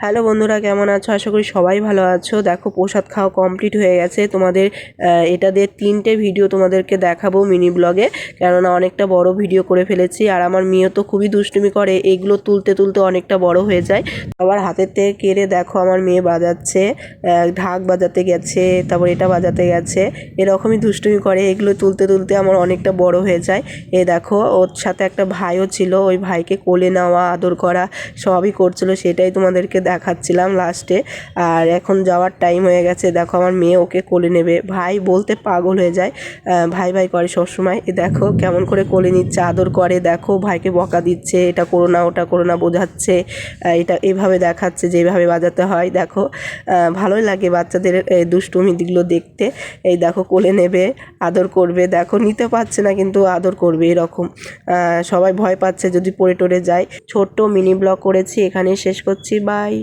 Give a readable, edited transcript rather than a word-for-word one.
Hello বন্ধুরা, কেমন আছো? আশা করি সবাই ভালো আছো। দেখো প্রসাদ খাওয়া কমপ্লিট হয়ে গেছে। তোমাদের এটা দিয়ে 3টে ভিডিও তোমাদেরকে দেখাবো মিনি ব্লগে, কেননা অনেকটা বড় ভিডিও করে ফেলেছি। আর আমার মেয়ে তো খুবই দুষ্টুমি করে, এগুলো তুলতে তুলতে অনেকটা বড় হয়ে যায়। আবার হাতের থেকে কেড়ে দেখো আমার মেয়ে বাজাচ্ছে, ঢাক বাজাতে গেছে, তারপর এটা বাজাতে গেছে, এরকমই দুষ্টুমি করে। এগুলো তুলতে তুলতে আমার অনেকটা বড় হয়ে যায়। এই দেখো ওর সাথে একটা ভাইও ছিল, ওই ভাইকে কোলে নেওয়া, আদর করা সবই করছিল, সেটাই তোমাদেরকে দেখাচ্ছিলাম লাস্টে। আর এখন যাওয়ার টাইম হয়ে গেছে। দেখো আমার মেয়ে ওকে কোলে নেবে, ভাই বলতে পাগল হয়ে যায়, ভাই ভাই করে সবসময়। এ দেখো কেমন করে কোলে নিচ্ছে, আদর করে। দেখো ভাইকে বকা দিচ্ছে, এটা করো না ওটা করো না বোঝাচ্ছে, এটা এইভাবে দেখাচ্ছে যে এইভাবে বাজাতে হয়। দেখো ভালোই লাগে বাচ্চাদের এই দুষ্টুমিগুলো দেখতে। এই দেখো কোলে নেবে, আদর করবে। দেখো নিতে পারছে না কিন্তু আদর করবে এরকম। সবাই ভয় পাচ্ছে যদি পড়ে টরে যায়। ছোট্ট মিনি ব্লগ করেছি, এখানেই শেষ করছি। বাই।